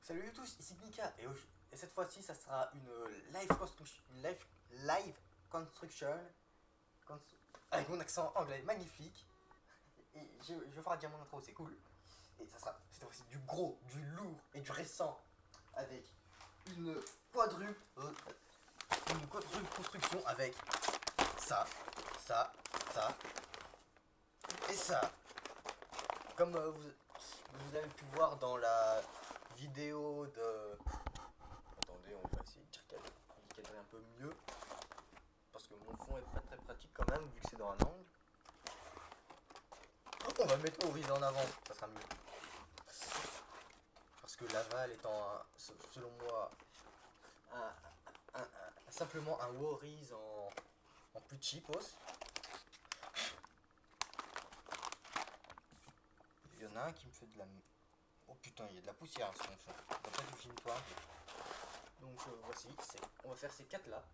Salut à tous, ici Nika et cette fois-ci ça sera une live construction avec mon accent anglais magnifique et je vais faire dire mon intro, c'est cool. Et ça sera cette fois-ci du gros, du lourd et du récent avec une quadruple construction avec ça, ça, ça et ça. Comme vous avez pu voir dans la vidéo de... Attendez, on va essayer de cadrer un peu mieux. Parce que mon fond est pas très pratique quand même, vu que c'est dans un angle. On va mettre Horizon en avant, ça sera mieux. Parce que l'aval étant, selon moi, simplement un Worries en plus cheapos. Il y en a un qui me fait de la... Oh putain, il y a de la poussière sur mon fond. On va pas du toi. Donc voici, on va faire ces quatre là.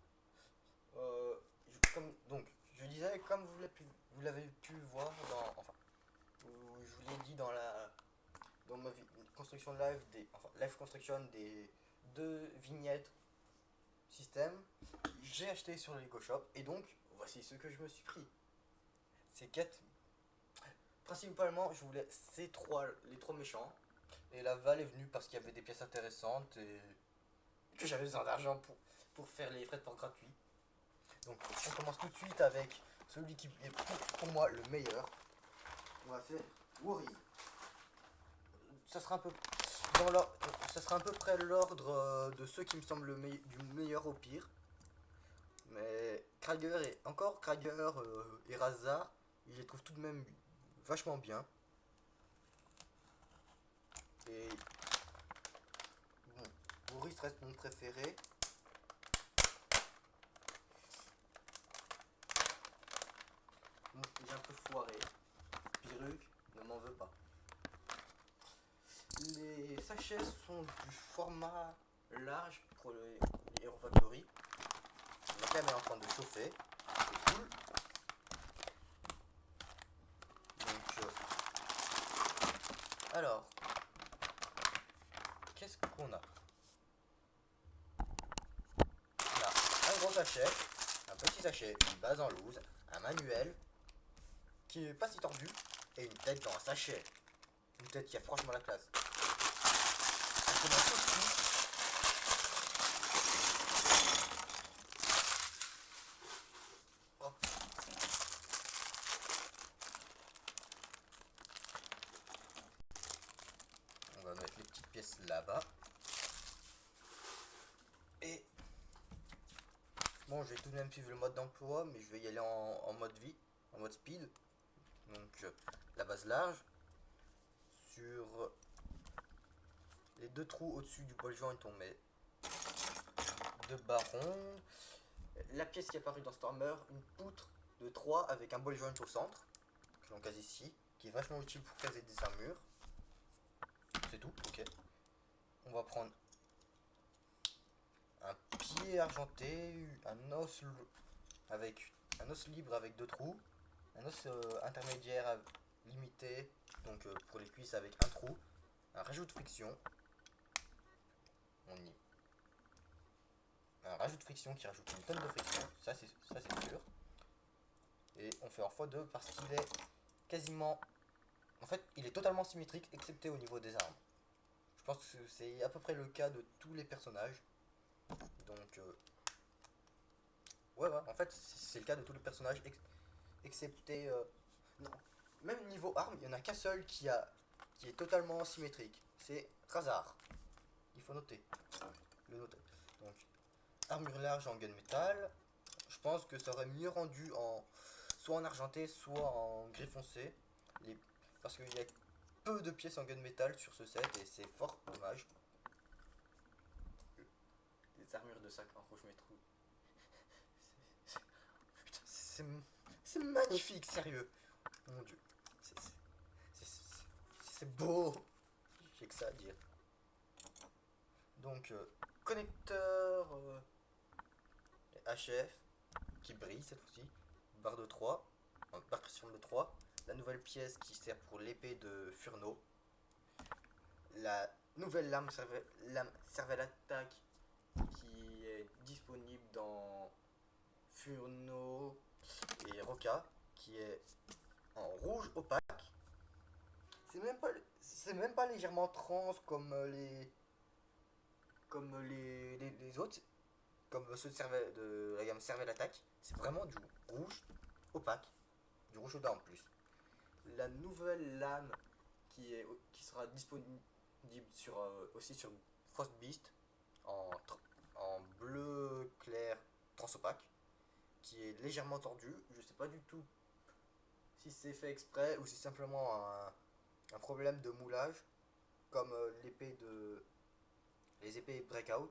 Donc, je disais, comme vous l'avez pu voir dans... Enfin, je vous l'ai dit dans ma construction live, live construction des deux vignettes système, j'ai acheté sur le Lego Shop et donc, voici ce que je me suis pris. Ces quatre... Principalement, je voulais les trois méchants. Et la Val est venue parce qu'il y avait des pièces intéressantes et que j'avais besoin d'argent pour faire les frais de port gratuits. Donc on commence tout de suite avec celui qui est pour moi le meilleur. On va faire Worry. Ça sera un peu ça sera à peu près l'ordre de ceux qui me semblent du meilleur au pire. Mais Krager et Razar, je les trouve tout de même vachement bien. Et bon, Boris reste mon préféré. Bon, j'ai un peu foiré. Perruque, ne m'en veux pas. Les sachets sont du format large pour les Hero Factory. La cam est en train de chauffer. C'est cool. Donc, alors, qu'est-ce qu'on a? On a un gros sachet, un petit sachet, une base en loose, un manuel qui est pas si tordu et une tête dans un sachet. Une tête qui a franchement la classe. On commence tout de suite. Hop. On va mettre les petites pièces là-bas. Et bon, je vais tout de même suivre le mode d'emploi, mais je vais y aller en mode vie, en mode speed. Donc la base large. Sur les deux trous au-dessus du ball joint, on met deux barons. La pièce qui est apparue dans Stormer, une poutre de 3 avec un ball joint au centre, que l'on case ici, qui est vachement utile pour caser des armures. C'est tout, ok. On va prendre un pied argenté, un os libre avec deux trous, un os intermédiaire limité, donc pour les cuisses avec un trou, un rajout de friction. On y un rajout de friction qui rajoute une tonne de friction, ça c'est sûr. Et on fait en x2 parce qu'il est quasiment... En fait, il est totalement symétrique excepté au niveau des armes. Je pense que c'est à peu près le cas de tous les personnages. Donc... ouais, en fait, c'est le cas de tous les personnages excepté... non. Même niveau arme, il n'y en a qu'un seul qui est totalement symétrique. C'est Razar. Il faut noter. Le noter. Donc, armure large en gunmetal. Je pense que ça aurait mieux rendu soit en argenté, soit en gris foncé. Parce qu'il y a peu de pièces en gunmetal sur ce set et c'est fort dommage. Les armures de sac en rouge métro. C'est magnifique, sérieux. Mon dieu. C'est beau. J'ai que ça à dire. Donc, connecteur HF qui brille cette fois-ci. Barre de 3. Barre pression de 3. La nouvelle pièce qui sert pour l'épée de Furno. La nouvelle lame cervelle attaque qui est disponible dans Furno et Roca, qui est en rouge opaque. C'est même pas légèrement trans comme les autres, comme ceux de la gamme cervelle attaque. C'est vraiment du rouge opaque, du rouge au en plus. La nouvelle lame qui sera disponible aussi sur Frostbeast en, en bleu clair transopaque, qui est légèrement tordu. Je sais pas du tout si c'est fait exprès ou si c'est simplement un problème de moulage, comme les épées Breakout,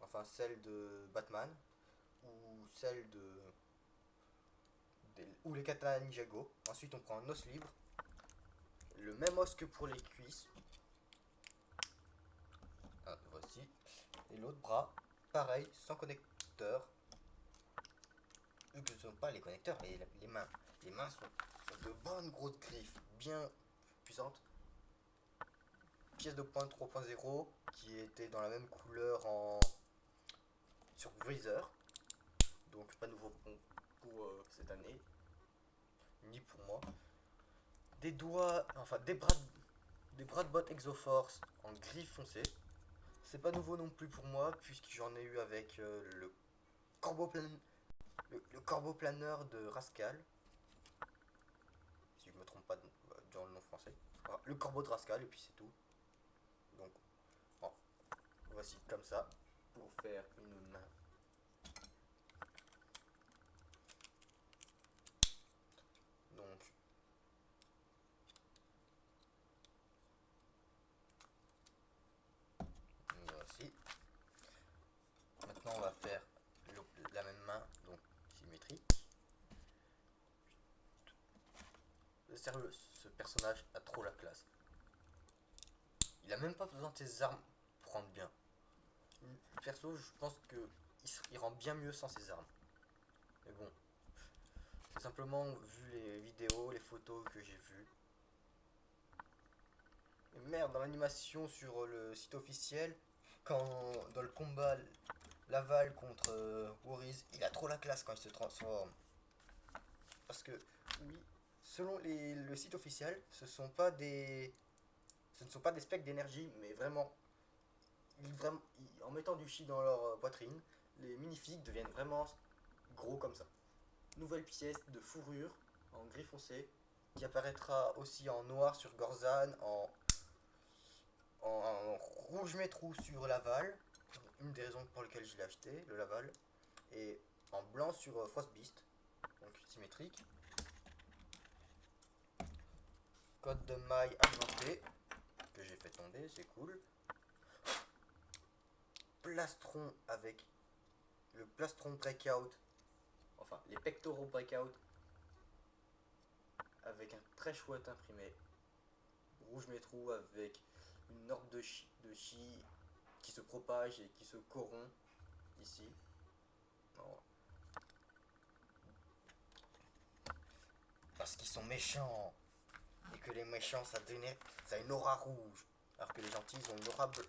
enfin celle de Batman ou celle ou les katanas Ninjago. Ensuite on prend un os libre, le même os que pour les cuisses. Ah, voici. Et l'autre bras, pareil, sans connecteur. Vu que ce ne sont pas les connecteurs, mais les mains. Les mains sont de bonnes grosses griffes, bien puissantes. Pièce de pointe 3.0 qui était dans la même couleur sur Breezer. Donc pas nouveau pour cette année, ni pour moi. Des doigts, enfin des bras de botte Exoforce en gris foncé. C'est pas nouveau non plus pour moi, puisque j'en ai eu avec corbeau plan, le corbeau planeur de Rascal, si je me trompe pas dans le nom français. Enfin, le corbeau de Rascal, et puis c'est tout. Donc, bon, voici comme ça, pour faire une main. Donc, voici. Maintenant, on va faire la même main, donc symétrique. Sérieux, ce personnage a trop la classe. Il a même pas besoin de ses armes pour rendre bien. Perso, je pense que il rend bien mieux sans ses armes. Mais bon, c'est simplement vu les vidéos, les photos que j'ai vues. Et merde, dans l'animation sur le site officiel, quand dans le combat Laval contre Warriors, il a trop la classe quand il se transforme. Parce que, oui, selon le site officiel, ce ne sont pas des specs d'énergie, mais vraiment, en mettant du chi dans leur poitrine, les minifigs deviennent vraiment gros comme ça. Nouvelle pièce de fourrure en gris foncé qui apparaîtra aussi en noir sur Gorzan, en rouge métrou sur Laval, une des raisons pour lesquelles je l'ai acheté, le Laval, et en blanc sur Frostbeast, donc symétrique. Code de maille argenté que j'ai fait tomber, c'est cool. Plastron avec le plastron breakout, enfin les pectoraux breakout avec un très chouette imprimé rouge métrou avec une orbe de chi qui se propage et qui se corrompt ici. Non. Parce qu'ils sont méchants et que les méchants ça a une aura rouge alors que les gentils ils ont une aura bleue.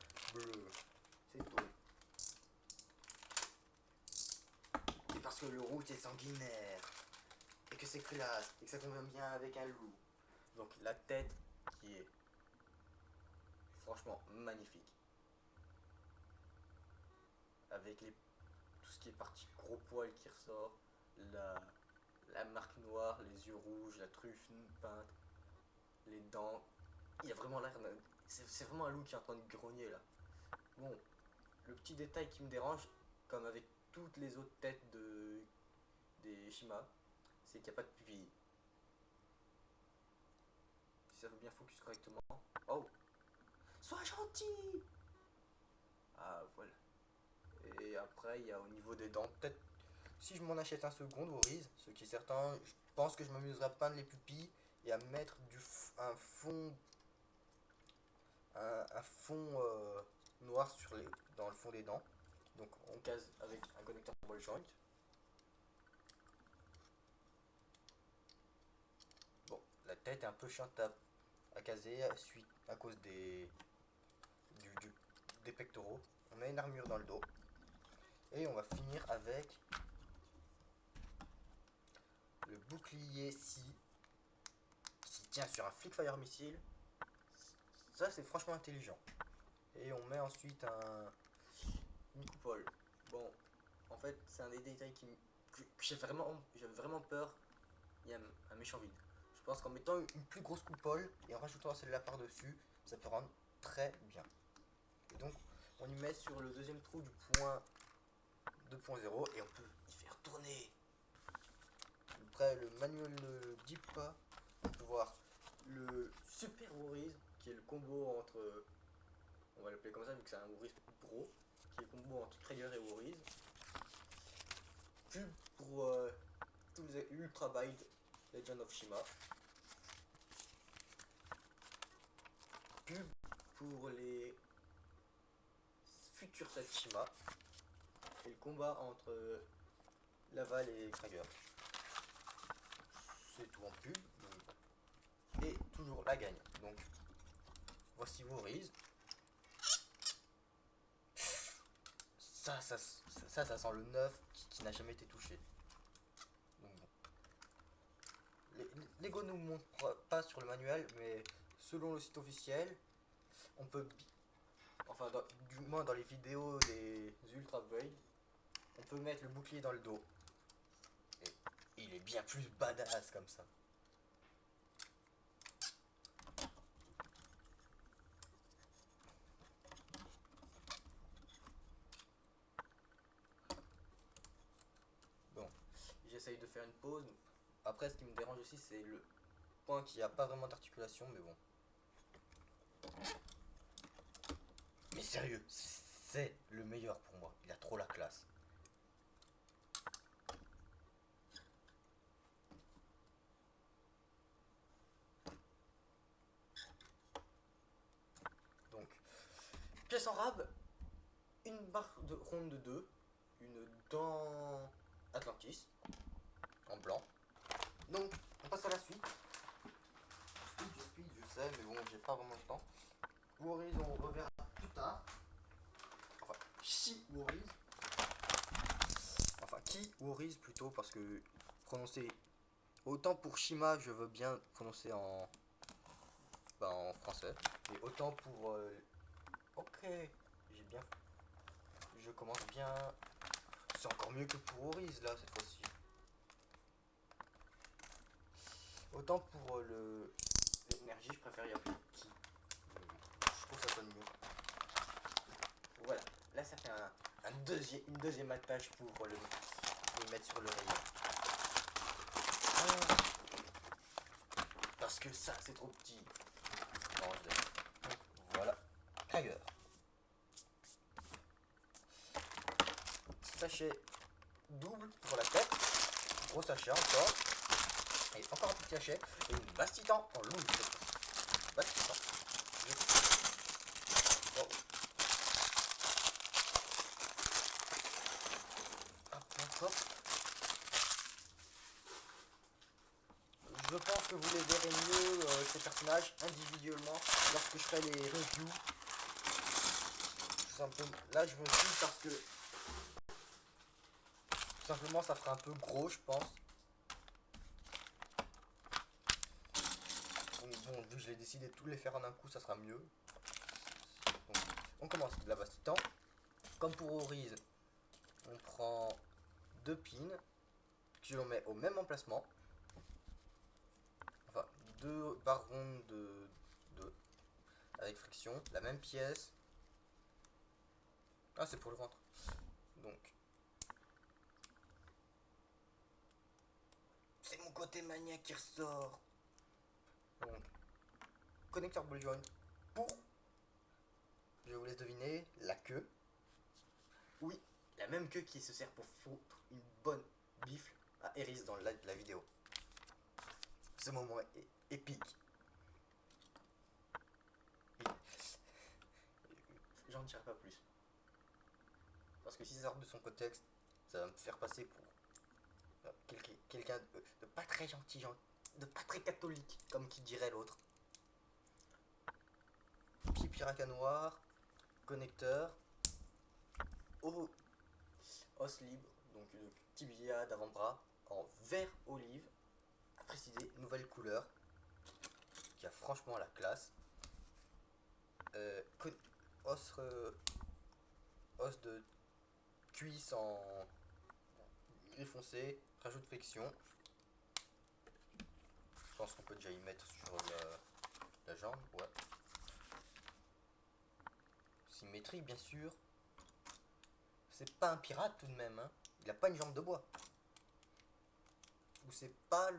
C'est tout. Et parce que le rouge est sanguinaire et que c'est classe et que ça convient bien avec un loup. Donc la tête qui est franchement magnifique. Avec tout ce qui est partie gros poil qui ressort, la marque noire, les yeux rouges, la truffe peinte, les dents. Il y a vraiment l'air. C'est vraiment un loup qui est en train de grogner là. Bon, le petit détail qui me dérange, comme avec toutes les autres têtes des Shima, c'est qu'il n'y a pas de pupille. Si ça veut bien focus correctement. Oh! Sois gentil! Ah, voilà. Et après, il y a au niveau des dents, peut-être si je m'en achète un second, Warriors, ce qui est certain, je pense que je m'amuserai à peindre les pupilles et à mettre un fond, un fond noir dans le fond des dents. Donc on case avec un connecteur ball joint. Bon, la tête est un peu chiante à caser à cause pectoraux, on met une armure dans le dos, et on va finir avec le bouclier qui tient sur un flick-fire missile. Ça c'est franchement intelligent. Et on met ensuite une coupole. Bon, en fait c'est un des détails que j'avais vraiment peur. Il y a un méchant vide. Je pense qu'en mettant une plus grosse coupole et en rajoutant celle-là par-dessus, ça peut rendre très bien. Et donc on y met sur le deuxième trou du point 2.0 et on peut y faire tourner. Après le manuel ne dit pas, on peut voir le Super Warriors qui est le combo entre, on va l'appeler comme ça vu que c'est un Warriors pro, qui est le combo entre Krieger et Warriors. Puis pour tous les Ultra Bide Legend of Shima. Pub pour les futurs sets Shima et le combat entre Laval et Krieger. C'est tout en pub. Et toujours la gagne. Donc voici Warriors. Ça sent le neuf qui n'a jamais été touché. Donc bon. Lego ne nous montre pas sur le manuel, mais selon le site officiel, on peut, enfin du moins dans les vidéos des Ultra Blade, on peut mettre le bouclier dans le dos. Et il est bien plus badass comme ça. Bon, j'essaye de faire une pause. Après, ce qui me dérange aussi, c'est le point qu'il n'y a pas vraiment d'articulation, mais bon. Mais sérieux, c'est le meilleur pour moi. Il a trop la classe. Donc, pièce en rab, une barre de ronde de 2, une dent Atlantis, en blanc. Donc, on passe à la suite. Je sais, mais bon, j'ai pas vraiment le temps. Warriors, on reverra plus tard. Enfin, Warriors. Enfin, Warriors plutôt, parce que prononcer. Autant pour Shima, je veux bien prononcer en français. Et autant pour. Ok, j'ai bien. Je commence bien. C'est encore mieux que pour Warriors là, cette fois-ci. Autant pour l'énergie, je préfère y appeler qui. Je trouve que ça sonne mieux. Voilà, là ça fait une deuxième attache pour le mettre sur le rayon. Parce que ça c'est trop petit. Non, donc, voilà, Krieger. Sachet double pour la tête, gros sachet encore, et encore un petit sachet, et une bastitan en loup. Bastitan. Oh. Hop. Je pense que vous les verrez mieux ces personnages individuellement lorsque je ferai les reviews. Tout simplement, là je me suis parce que tout simplement ça fera un peu gros je pense. Donc bon, vu que je l'ai décidé de tous les faire en un coup, ça sera mieux. Donc, on commence de la bastitan. Comme pour Oriz, on prend deux pins que l'on met au même emplacement. Enfin, deux barres rondes de avec friction, la même pièce. Ah, c'est pour le ventre. Donc, c'est mon côté maniaque qui ressort. Donc, connecteur ball joint pour, je vous laisse deviner, la queue. Oui, la même queue qui se sert pour foutre une bonne bifle à Eris dans la vidéo. Ce moment est épique. J'en dirai pas plus. Parce que si ça sort de son contexte, ça va me faire passer pour quelqu'un de pas très gentil, de pas très catholique, comme qui dirait l'autre. Pied piraka noir. connecteur, os libre, donc le tibia d'avant-bras en vert olive, à préciser, nouvelle couleur, qui a franchement la classe. Os, os de cuisse en gris foncé, rajout de friction. Je pense qu'on peut déjà y mettre sur la jambe, ouais. Symétrie, bien sûr. C'est pas un pirate tout de même, hein. Il a pas une jambe de bois. Ou c'est pas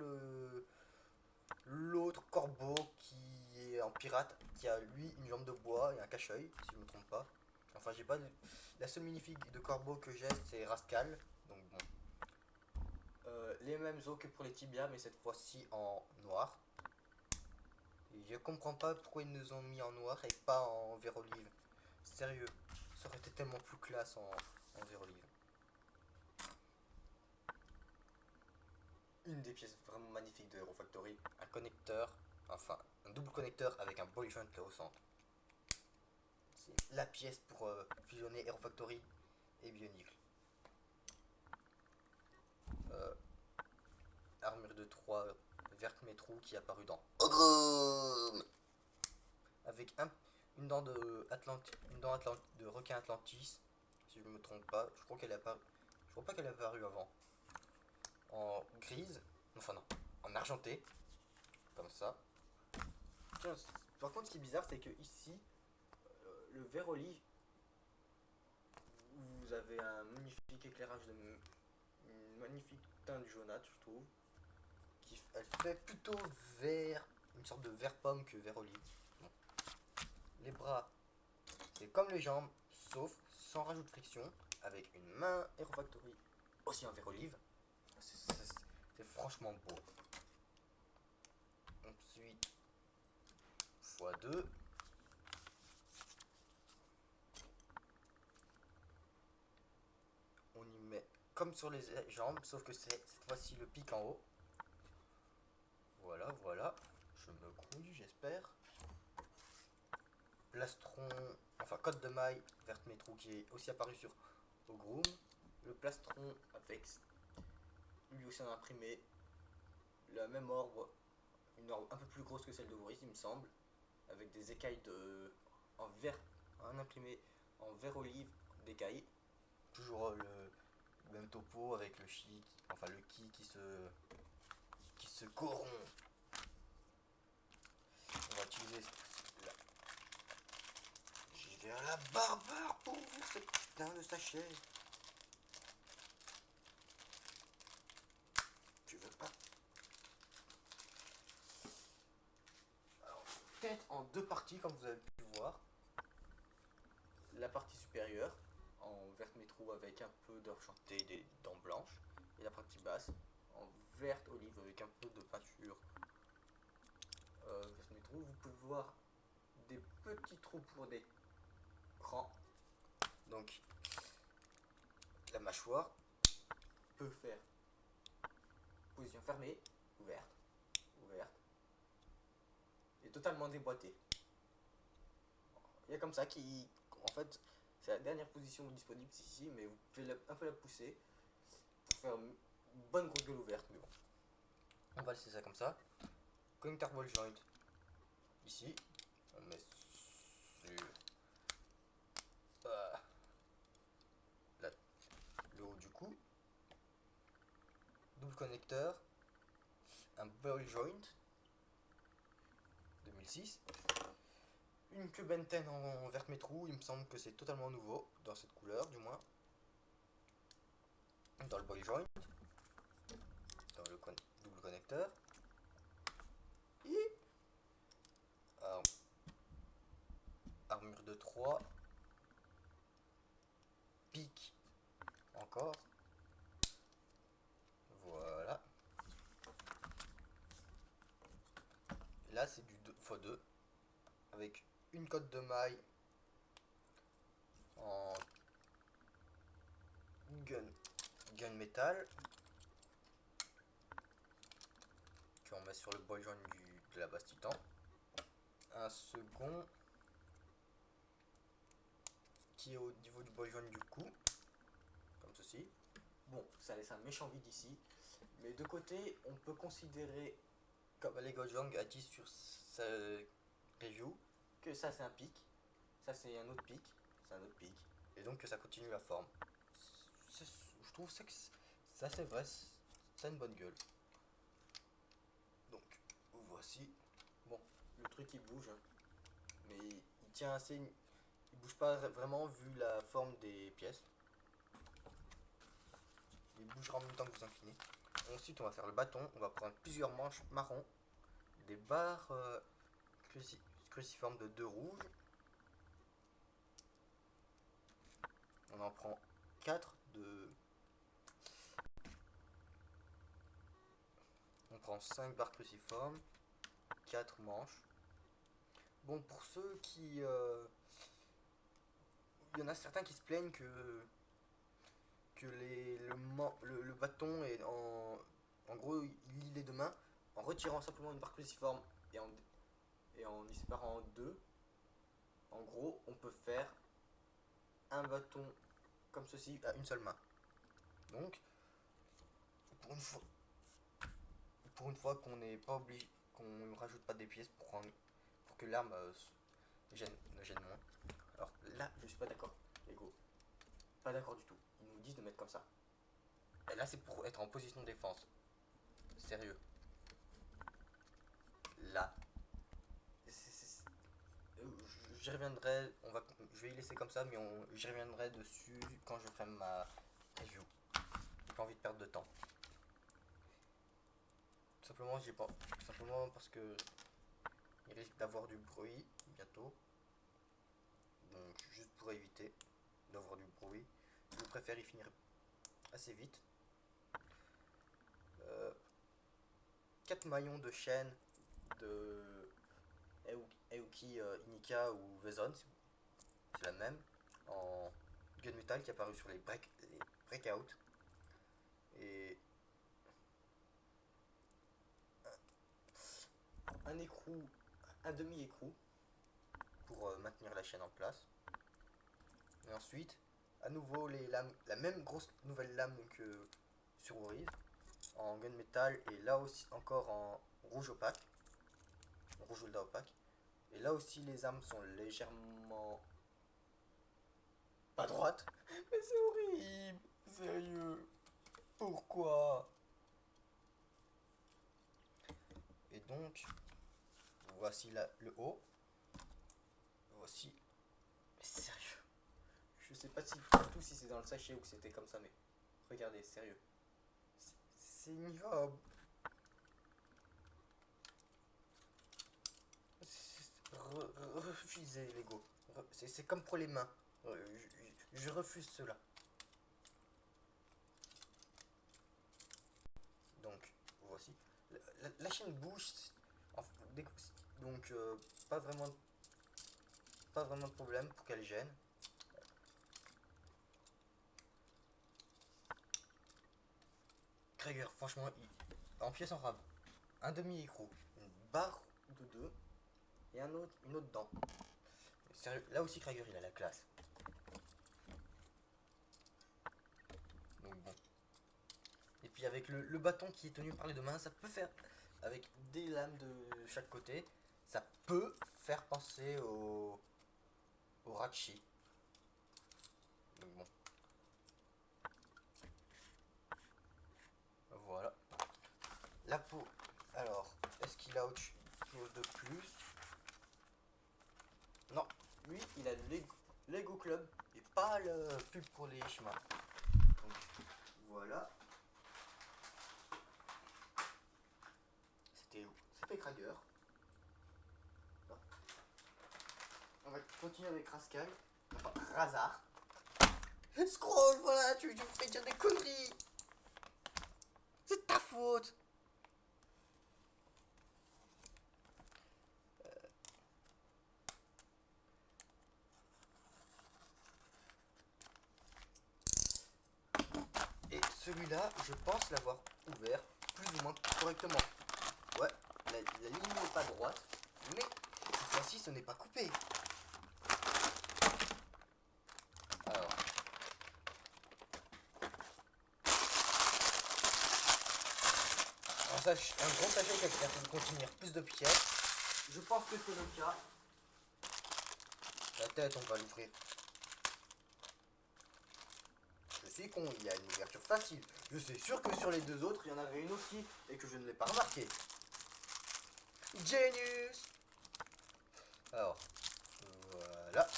l'autre corbeau qui est en pirate, qui a lui une jambe de bois et un cache-œil, si je me trompe pas. Enfin, j'ai pas. La seule minifig de corbeau que j'ai, c'est Rascal. Donc bon. Les mêmes os que pour les tibias, mais cette fois-ci en noir. Et je comprends pas pourquoi ils nous ont mis en noir et pas en vert olive. Sérieux, ça aurait été tellement plus classe en vert olive. Une des pièces vraiment magnifiques de Hero Factory, un connecteur, enfin un double connecteur avec un ball joint au centre. C'est la pièce pour fusionner Hero Factory et Bionicle. Armure de 3 verte métro qui est apparue dans Ogrum avec une dent de de requin Atlantis, si je me trompe pas. Je crois qu'elle est apparue. Je crois pas qu'elle est apparue avant. En grise, enfin non, en argenté, comme ça. Tiens, par contre, ce qui est bizarre, c'est que ici, le vert olive, vous avez un magnifique éclairage une magnifique teinte jaunâtre, je trouve. Elle fait plutôt vert, une sorte de vert pomme que vert olive. Bon. Les bras, c'est comme les jambes, sauf sans rajout de friction, avec une main Hero Factory, aussi en vert olive. C'est franchement beau. Ensuite, x2. On y met comme sur les jambes, sauf que c'est cette fois-ci le pic en haut. Voilà, voilà. Je me grouille, j'espère. Plastron, enfin code de maille verte métro qui est aussi apparu sur Ogrum. Le plastron avec lui aussi en imprimé la même orbe, une orbe un peu plus grosse que celle de Voris, il me semble, avec des écailles en vert, un imprimé en vert olive d'écailles. Toujours le même topo avec le chi, enfin le ki qui se corrompt. On va utiliser la... J'y vais à la barbare pour ouvrir ce putain de sachet. Tu veux pas? Alors, peut-être en deux parties comme vous avez pu voir. La partie supérieure en verte métro avec un peu d'enchanté et des dents blanches, et la partie basse en verte olive avec un peu de peinture verte métro. Vous pouvez voir des petits trous pour des crans. Donc la mâchoire peut faire position fermée, ouverte, ouverte, et totalement déboîtée. Il y a comme ça qui, en fait, c'est la dernière position disponible ici, mais vous pouvez un peu la pousser pour faire une bonne grosse gueule ouverte, mais bon. On va laisser ça comme ça. Connecteur ball joint. Ici, on met sur le haut du cou. Double connecteur. Un ball joint 2006. Une queue Benten en vert métro, il me semble que c'est totalement nouveau, dans cette couleur du moins. Dans le ball joint. Dans le double connecteur. Et armure de 3. Pique encore. Voilà. Là c'est du x2 avec une cotte de maille en gun métal qu'on met sur le ball joint de la base titan. Un second qui est au niveau du bois jaune du cou, comme ceci. Bon, ça laisse un méchant vide ici, mais de côté, on peut considérer, comme Lego Jong a dit sur sa review, que ça c'est un pic, ça c'est un autre pic, c'est un autre pic, et donc que ça continue la forme. Je trouve ça que ça c'est vrai, ça a une bonne gueule. Donc, voici. Bon, le truc il bouge, hein, mais il tient assez, il bouge pas vraiment vu la forme des pièces. Il bougera en même temps que vous inclinez. Ensuite, on va faire le bâton. On va prendre plusieurs manches marron, des barres cruciformes de 2 rouges. On en prend 4 de. On prend 5 barres cruciformes, 4 manches. Bon, pour ceux qui. Il y en a certains qui se plaignent que le bâton est en gros, il lie les deux mains en retirant simplement une barre cruciforme et en y séparant en deux. En gros, on peut faire un bâton comme ceci à une seule main. Donc, pour une fois qu'on n'est pas obligé, qu'on ne rajoute pas des pièces pour que l'arme ne gêne moins. Alors là, je suis pas d'accord, Lego. Pas d'accord du tout. Ils nous disent de mettre comme ça. Et là, c'est pour être en position de défense. Sérieux. Là. J'y reviendrai. Je vais y laisser comme ça, mais j'y reviendrai dessus quand je ferai ma review. J'ai pas envie de perdre de temps. Tout simplement, j'ai pas. Tout simplement parce que il risque d'avoir du bruit bientôt. Donc, juste pour éviter d'avoir du bruit, je préfère y finir assez vite. 4 maillons de chaîne de Eoki Inika ou Vezon, c'est la même, en gunmetal qui est apparu sur les breakouts. Et un écrou, un demi-écrou pour maintenir la chaîne en place. Et ensuite, à nouveau les lames, la même grosse nouvelle lame que sur Warriors en gunmetal et là aussi encore en rouge opaque, rouge Olda opaque. Et là aussi les armes sont légèrement pas droites. Mais c'est horrible, sérieux. Pourquoi? Et donc, voici le haut. Voici. Mais sérieux. Je sais pas si c'est dans le sachet ou que c'était comme ça, mais regardez, sérieux. C'est ignoble. Refusez, Lego. C'est comme pour les mains. Je refuse cela. Donc, voici. La chaîne bouge. Donc, pas vraiment de problème pour qu'elle gêne. Krieger, franchement, en pièce en rab. Un demi-écrou. Une barre de 2. Et une autre dent. Sérieux, là aussi Krieger il a la classe. Donc bon. Et puis avec le bâton qui est tenu par les deux mains, ça peut faire, avec des lames de chaque côté, ça peut faire penser au Rachi. Donc bon. Voilà. La peau. Alors, est-ce qu'il a autre chose de plus? Non, lui il a le Lego Club et pas le pub pour les chemins. Donc voilà. C'était Krieger. On va continuer avec Rascal. Enfin, Razar. Scroll, voilà, tu me fais dire des conneries. C'est ta faute. Et celui-là, je pense l'avoir ouvert plus ou moins correctement. Ouais, la ligne n'est pas droite, mais cette fois-ci, ce n'est pas coupé. un gros sachet qui a pu contenir plus de pièces. Je pense que c'est le cas. La tête, on va l'ouvrir. Je suis con, il y a une ouverture facile. Je suis sûr que sur les deux autres, il y en avait une aussi et que je ne l'ai pas remarqué. Genius. Alors, voilà.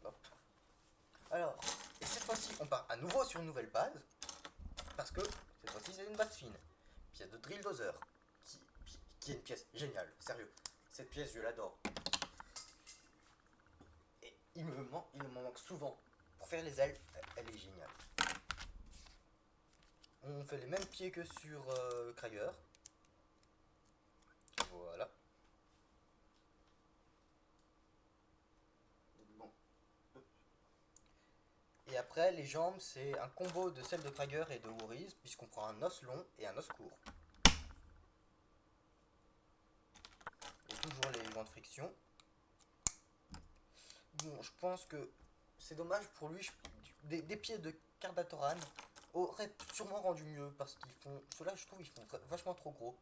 Hop. Alors, et cette fois-ci, on part à nouveau sur une nouvelle base. Parce que cette fois-ci, c'est une base fine. Pièce de drill dozer. Qui est une pièce géniale, sérieux. Cette pièce, je l'adore. Et il me manque souvent. Pour faire les ailes, elle est géniale. On fait les mêmes pieds que sur Krieger. Voilà. Bon. Et après, les jambes, c'est un combo de celles de Krieger et de Woriz, puisqu'on prend un os long et un os court. Et toujours les joints de friction. Bon, je pense que c'est dommage pour lui. Des pieds de Cardatoran auraient sûrement rendu mieux, parce qu'ils font... Ceux-là, je trouve, ils font vachement trop gros.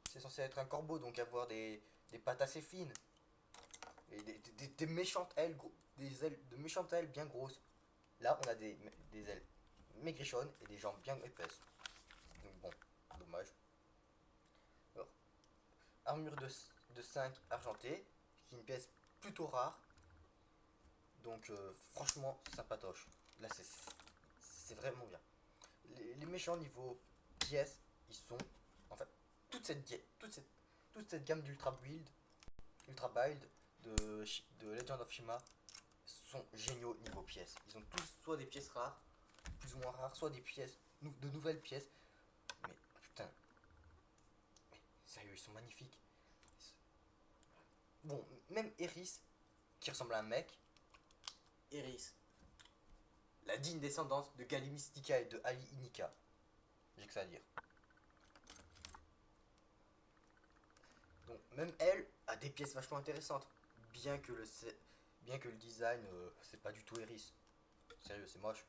C'est censé être un corbeau, donc avoir des pattes assez fines. Et des méchantes ailes, des ailes de méchantes ailes bien grosses. Là, on a des ailes maigrichonnes et des jambes bien épaisses. Donc bon, dommage. Alors, armure de 5 argentée, qui est une pièce plutôt rare. Donc franchement, sympatoche. Là, c'est vraiment bien. Les méchants niveau pièces, ils sont... En fait, toute cette gamme d'Ultra Build, Ultra Build de Legend of Shima sont géniaux niveau pièces. Ils ont tous soit des pièces rares, plus ou moins rares, soit des pièces, de nouvelles pièces. Mais putain, mais sérieux, ils sont magnifiques. Bon, même Eris, qui ressemble à un mec, Eris, la digne descendante de Gali Mystica et de Ali Inika. J'ai que ça à dire. Donc même elle a des pièces vachement intéressantes, bien que le design c'est pas du tout Eris. Sérieux, c'est moche.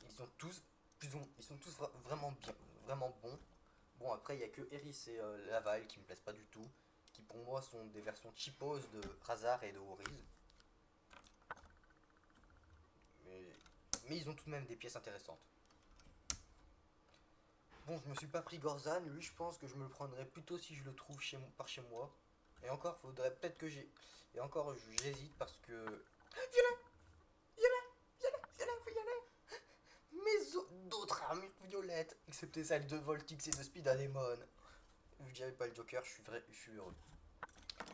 Ils sont tous vraiment bien, vraiment bons. Bon, après il y a que Eris et Laval qui me plaisent pas du tout, qui pour moi sont des versions cheapos de Razar et de Woriz. Mais ils ont tout de même des pièces intéressantes. Bon, je me suis pas pris Gorzan, lui je pense que je me le prendrais plutôt si je le trouve par chez moi. Et encore, faudrait peut-être que j'ai... Et encore, j'hésite parce que... Violet, faut y aller. Mais d'autres armures violettes, excepté celle de Voltix et de Speed Anemone. Vu que j'avais pas le Joker, je suis heureux.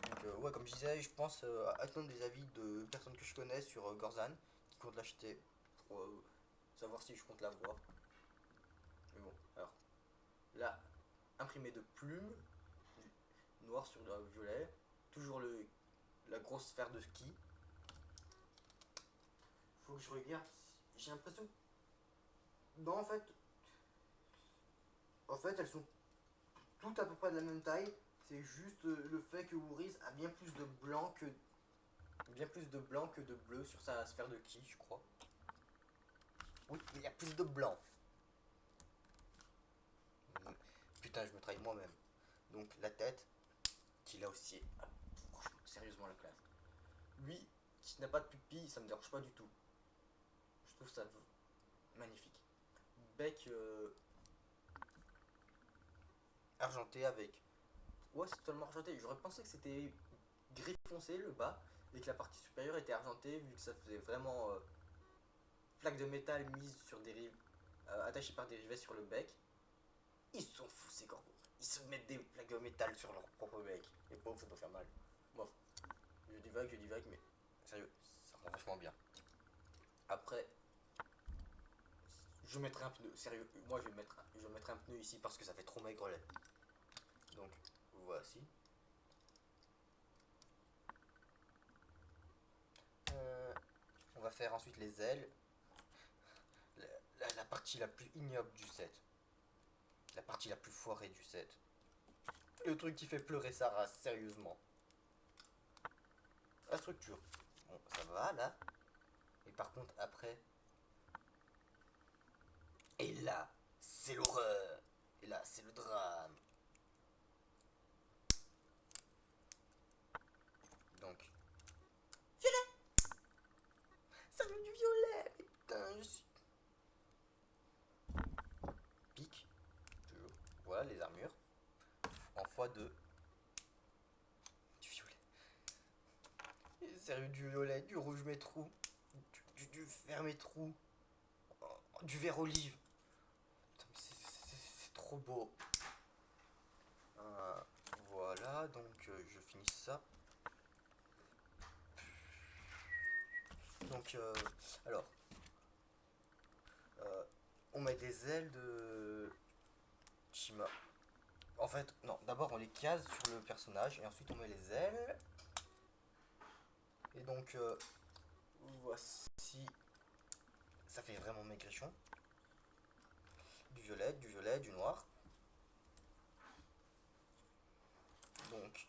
Donc ouais, comme je disais, je pense attendre des avis de personnes que je connais sur Gorzan, qui comptent l'acheter pour savoir si je compte l'avoir. Mais bon, alors, là, imprimé de plumes, noir sur violet, toujours la grosse sphère de ski. Faut que je regarde, j'ai l'impression... Non, en fait, elles sont toutes à peu près de la même taille. C'est juste le fait que Woriz a bien plus de blanc que de bleu sur sa sphère de ki, je crois. Oui, il y a plus de blanc. Putain, je me trahis moi-même. Donc la tête, qui là aussi, franchement, sérieusement la classe. Lui, qui n'a pas de pupille, ça me dérange pas du tout. Je trouve ça magnifique. Bec argenté avec... Ouais, c'est totalement argenté. J'aurais pensé que c'était gris foncé le bas et que la partie supérieure était argentée vu que ça faisait vraiment plaque de métal mise sur des attachées par des rivets sur le bec. Ils sont fous ces corbeaux. Ils se mettent des plaques de métal sur leur propre bec. Les pauvres, ça doit faire mal. Bon, je divague, mais sérieux, ça rend vachement bien. Après, je mettrai un pneu. Sérieux, moi je vais mettre un pneu ici parce que ça fait trop maigrelet. Donc, voici. On va faire ensuite les ailes. La partie la plus ignoble du set. La partie la plus foirée du set. Le truc qui fait pleurer sa race, sérieusement. La structure. Bon, ça va là. Et par contre, après, Et là, c'est l'horreur. Et là, c'est le drame. Donc, ça vient du violet. Putain, je suis... Pique. Toujours. Voilà les armures. En x2. Du violet. Et sérieux, du violet, du rouge mes trous. Du vert mes trous. Du vert olive. C'est trop beau. Voilà, donc je finis ça. Donc, alors, on met des ailes de Shima. En fait, non, d'abord on les case sur le personnage et ensuite on met les ailes. Et donc, voici, ça fait vraiment maigrichon. Du violet, du noir. Donc,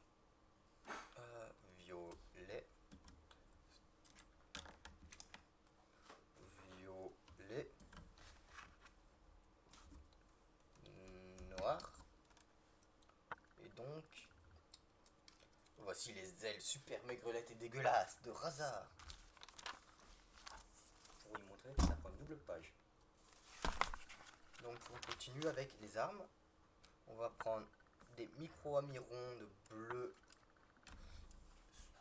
violet, violet, noir. Et donc, voici les ailes super maigrelettes et dégueulasses de Razar. Pour vous montrer, ça prend une double page. Donc on continue avec les armes. On va prendre des micro-amirons de bleu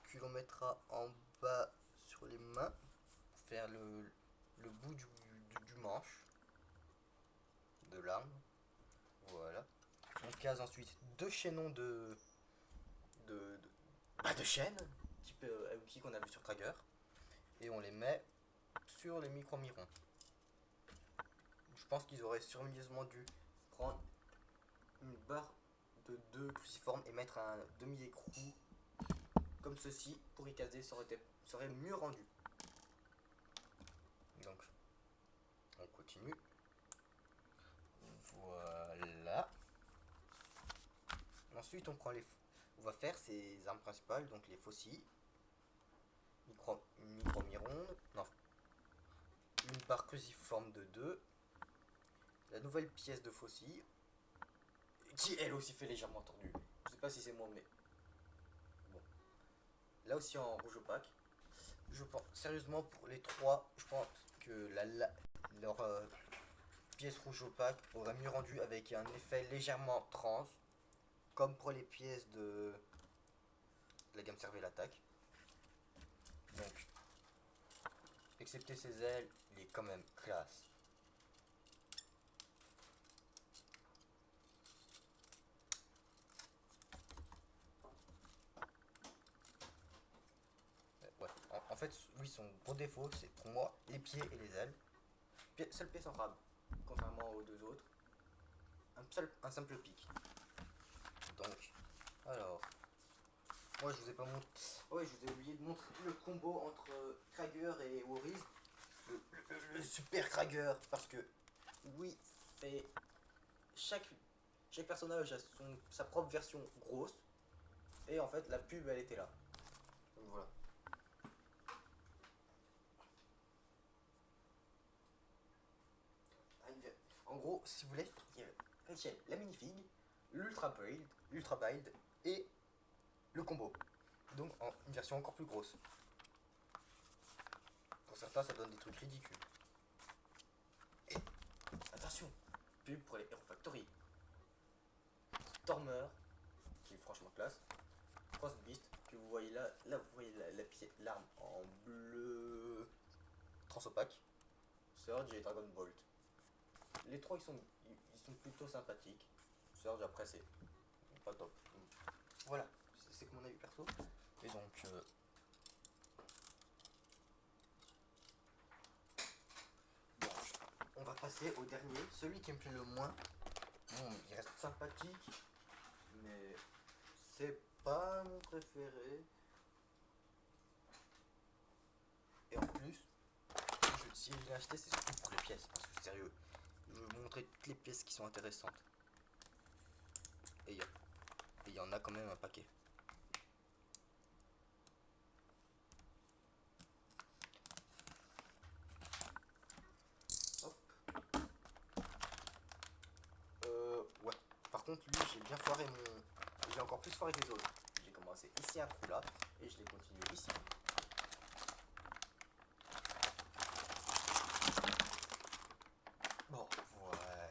que l'on mettra en bas sur les mains pour faire le bout du manche de l'arme. Voilà. On case ensuite deux chaînons de chaîne, type outil qu'on a vu sur Trager, et on les met sur les micro-mirons. Je pense qu'ils auraient surligneusement dû prendre une barre de 2 cruciformes et mettre un demi-écrou comme ceci pour y caser, ça aurait mieux rendu. Donc, on continue. Voilà. Ensuite, on va faire ces armes principales, donc les faucilles, micro-miron, non, une barre cruciforme de 2, la nouvelle pièce de faucille, qui elle aussi fait légèrement tordue. Je sais pas si c'est moi, mais bon. Là aussi en rouge opaque. Je pense, sérieusement, pour les trois, je pense que leur pièce rouge opaque aurait mieux rendu avec un effet légèrement trans, comme pour les pièces de la gamme Cervelle Attaque. Donc, excepté ses ailes, il est quand même classe. Ouais. En fait, oui, son gros défaut, c'est pour moi les pieds et les ailes. Seule pièce en rab, contrairement aux deux autres. Un simple pic. Donc, alors, moi je vous ai pas montré. Ouais, je vous ai oublié de montrer le combo entre Krager et Warriors. Le super Krager, parce que oui, et chaque personnage a sa propre version grosse. Et en fait, la pub elle était là. Donc voilà. En gros, si vous voulez, il y avait la minifig, l'ultra build et le combo. Donc en une version encore plus grosse. Pour certains, ça donne des trucs ridicules. Et attention, pub pour les Hero Factory. Stormer, qui est franchement classe. Frostbeast, que vous voyez là, vous voyez l'arme en bleu transopaque. Surge et Dragon Bolt. Les trois ils sont plutôt sympathiques. Surge après c'est pas top. Voilà, c'est que mon avis perso. Et donc bon, on va passer au dernier, celui qui me plaît le moins. Bon, il reste sympathique, mais c'est pas mon préféré. Et en plus, si je l'ai acheté, c'est surtout pour les pièces. Parce que sérieux, je vais vous montrer toutes les pièces qui sont intéressantes. Et il y en a quand même un paquet. Hop. Par contre, lui, j'ai bien foiré mon... J'ai encore plus foiré que les autres. J'ai commencé ici un coup là, et je l'ai continué ici. Bon, voilà.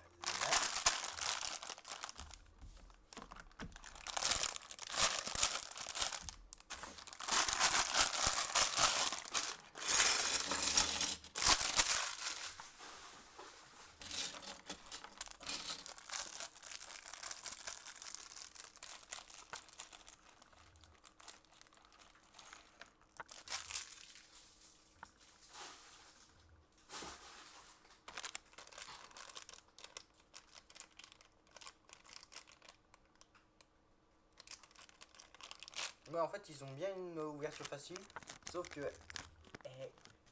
Mais en fait, ils ont bien une ouverture facile, sauf que,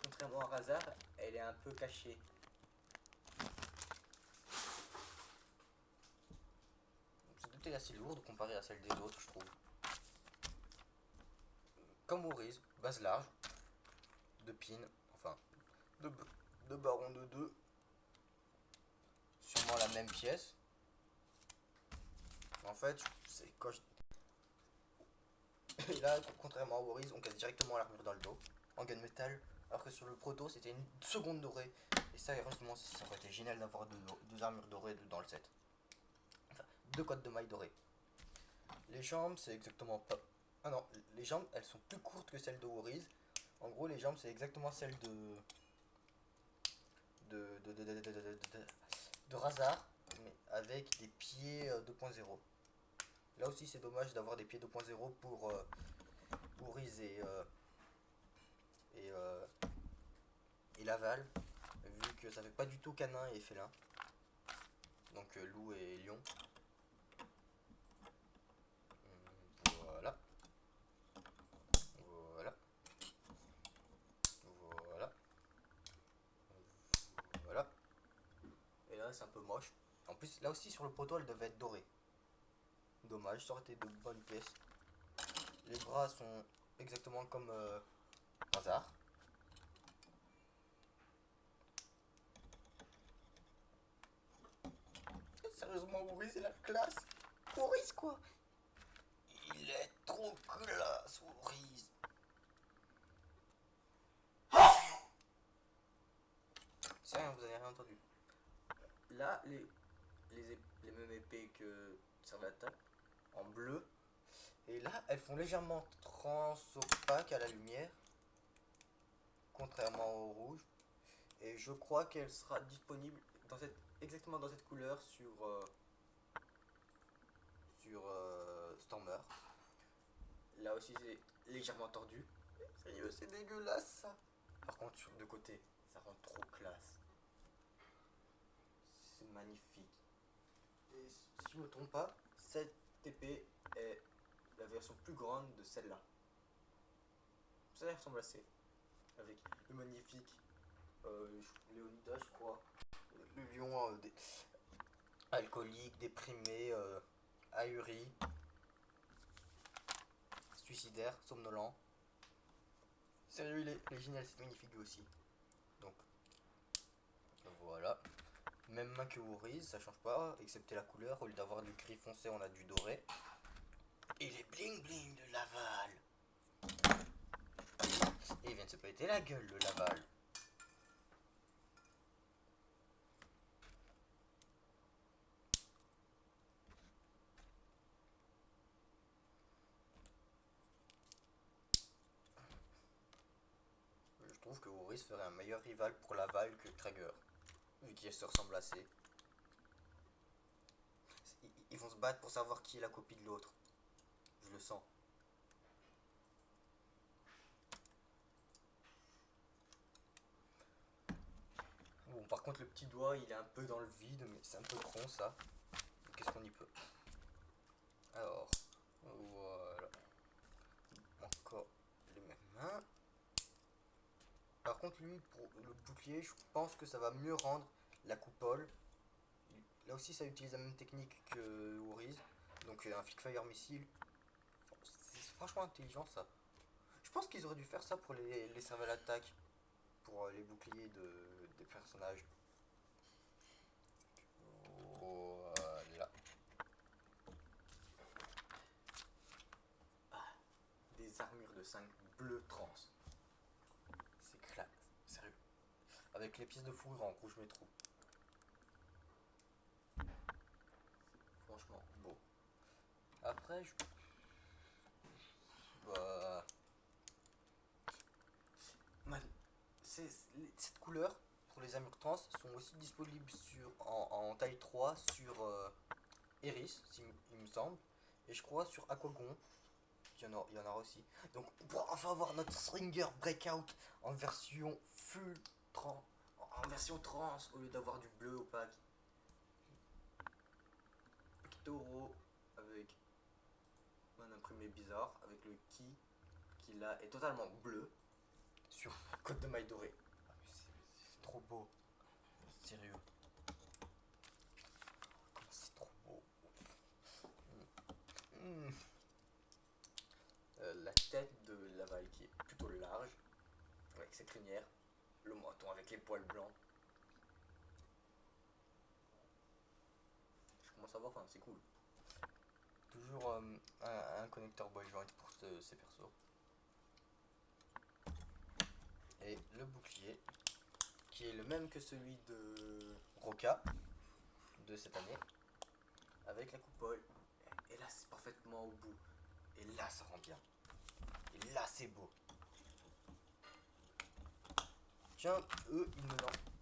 contrairement à Razar, elle est un peu cachée. Cette bouteille est assez lourde comparée à celle des autres, je trouve. Comme Oriz, base large, de pin, enfin, de baron de 2, sûrement la même pièce. En fait, c'est quand je... Et là, contrairement à Oriz, on casse directement l'armure dans le dos, en gunmetal, alors que sur le proto, c'était une seconde dorée. Et ça, heureusement, ça aurait été génial d'avoir deux armures dorées dans le set. Enfin, deux codes de mailles dorées. Les jambes, c'est exactement pas... Ah non, les jambes, elles sont plus courtes que celles de Oriz. En gros, les jambes, c'est exactement celles de Razar, mais avec des pieds 2.0. Là aussi, c'est dommage d'avoir des pieds 2.0 pour Oriz et, euh, et Laval, vu que ça fait pas du tout canin et félin. Donc loup et lion. Voilà. Voilà. Voilà. Voilà. Et là, c'est un peu moche. En plus, là aussi, sur le poteau, elle devait être dorée. Dommage, ça aurait été de bonnes pièces. Les bras sont exactement comme Hazard. Sérieusement, Maurice, c'est la classe. Maurice, quoi. Il est trop classe, Maurice. C'est rien, vous avez rien entendu. Là, les mêmes épées que Servata, en bleu. Et là, elles font légèrement transopaques à la lumière, contrairement au rouge. Et je crois qu'elle sera disponible exactement dans cette couleur sur Stormer. Là aussi, c'est légèrement tordu. Sérieux, c'est dégueulasse ça. Par contre, sur deux côtés, ça rend trop classe. C'est magnifique. Et si je ne me trompe pas, cette épée est la version plus grande de celle-là. Ça ressemble assez. Avec le magnifique Léonidas, je crois. Le lion alcoolique, déprimé, ahuri, suicidaire, somnolent. Sérieux, il est génial, c'est magnifique lui aussi. Donc, voilà. Même main que Oriz, ça change pas, excepté la couleur. Au lieu d'avoir du gris foncé, on a du doré. Et les bling bling de Laval. Et il vient de se péter la gueule, le Laval. Je trouve que Oriz ferait un meilleur rival pour Laval que Traeger, vu qu'ils se ressemblent assez. Ils vont se battre pour savoir qui est la copie de l'autre. Je le sens. Bon, par contre, le petit doigt, il est un peu dans le vide, mais c'est un peu con ça. Qu'est-ce qu'on y peut? Alors, voilà. Encore les mêmes mains. Par contre, lui, pour le bouclier, je pense que ça va mieux rendre la coupole. Là aussi, ça utilise la même technique que Oriz. Donc, un Flick Fire Missile. C'est franchement intelligent ça. Je pense qu'ils auraient dû faire ça pour les cervelles attaque. Pour les boucliers des personnages. Voilà. de 5 bleu trans. C'est classe, sérieux. Avec les pièces de fourrure en rouge métro. Franchement, beau. Après, bah, cette couleur pour les armures trans sont aussi disponibles en taille 3 sur Eris, il me semble, et je crois sur Aquagon, il y en aura aussi. Donc on pourra enfin avoir notre Stringer Breakout en version full trans, en version trans au lieu d'avoir du bleu opaque. Pictoro avec un imprimé bizarre, avec le qui là est totalement bleu sur Côte de Maille Dorée. C'est trop beau, sérieux. C'est trop beau. Mmh. La tête de Laval qui est plutôt large, avec ses crinières, le menton avec les poils blancs. Je commence à voir, enfin, c'est cool. Toujours un connecteur ball joint pour ces persos. Et le bouclier, qui est le même que celui de Roca de cette année, avec la coupole. Et là, c'est parfaitement au bout. Et là, ça rend bien. Et là, c'est beau. Tiens,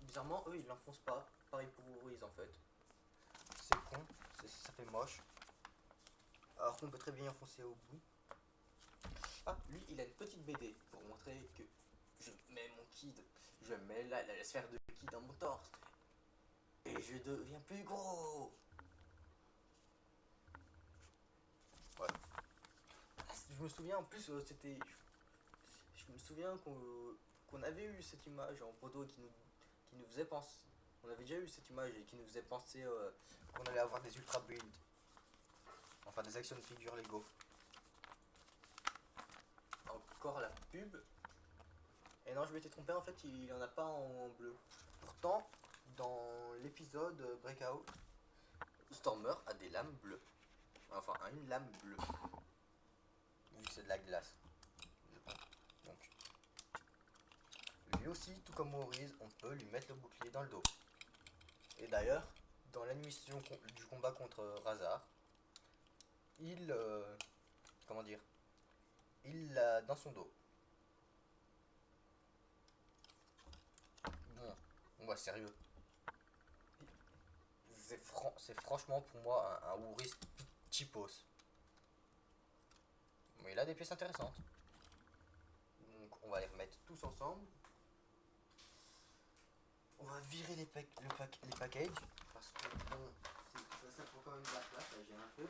bizarrement, eux, ils l'enfoncent pas. Pareil pour Uriz, en fait. C'est con, ça fait moche. Alors qu'on peut très bien enfoncer au bout. Ah, lui, il a une petite BD pour montrer que je mets mon ki, je mets la sphère de ki dans mon torse. Et je deviens plus gros. Ouais. Je me souviens, en plus, c'était... Je me souviens qu'on avait eu cette image en photo qui nous faisait penser... On avait déjà eu cette image et qui nous faisait penser qu'on allait avoir des ultra builds. Enfin, des action figures Lego. Encore la pub. Et non, je m'étais trompé, en fait, il n'y en a pas en bleu. Pourtant, dans l'épisode Breakout, Stormer a des lames bleues. Enfin, une lame bleue. Vu que c'est de la glace. Donc, lui aussi, tout comme Maurice, on peut lui mettre le bouclier dans le dos. Et d'ailleurs, dans l'animation du combat contre Razar, il... comment dire, il l'a dans son dos. Bon, ouais, sérieux. C'est franchement pour moi un Ouris cheapos. Mais il a des pièces intéressantes. Donc on va les remettre tous ensemble. On va virer les packages. Parce que bon, ça prend quand même de la place, là j'ai un peu.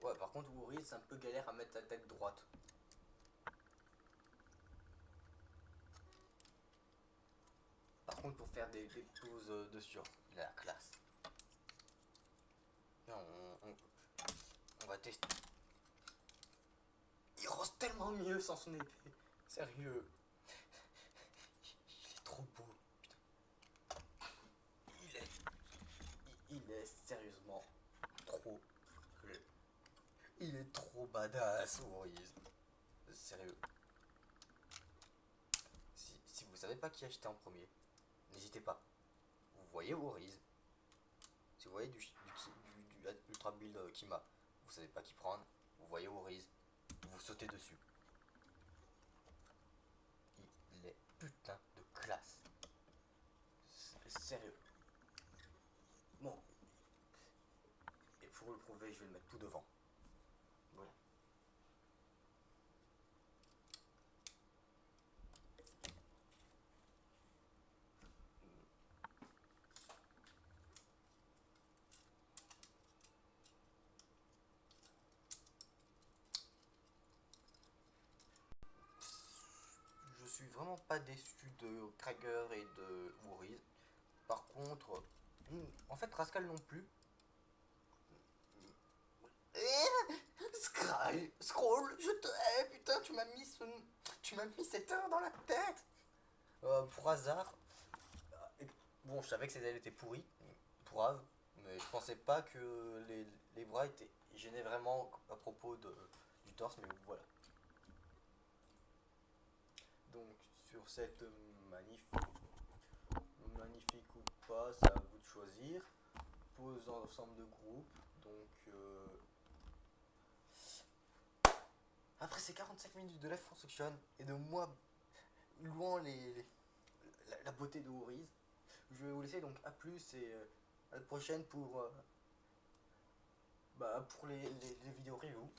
Ouais, par contre, Ouris, c'est un peu galère à mettre la tête droite. Par contre, pour faire des poses dessus, il a la classe. Non, on va tester. Il rose tellement mieux sans son épée. Sérieux. Il est trop beau. Putain. Il est sérieusement trop. Il est trop badass, Ouris. Sérieux. Si vous savez pas qui acheter en premier, n'hésitez pas. Vous voyez Ouris. Si vous voyez du Ultra Build Kima, vous savez pas qui prendre. Vous voyez Ouris. Vous sautez dessus. Il est putain de classe. Sérieux. Bon. Et pour le prouver, je vais le mettre tout devant. Voilà. Je suis vraiment pas déçu de Krager et de Wuriz. Par contre, en fait, Rascal non plus. Scroll, je te hais, putain, tu m'as mis cette heure dans la tête. Pour hasard, bon, je savais que ces ailes étaient pourries. pourrave, mais je pensais pas que les bras étaient gênés vraiment à propos du torse, mais voilà. Donc sur cette magnifique ou pas, c'est à vous de choisir. Pose ensemble de groupes, donc après ces 45 minutes de Life Construction et de moi louant la beauté de Horiz, je vais vous laisser donc à plus et à la prochaine pour les vidéos review.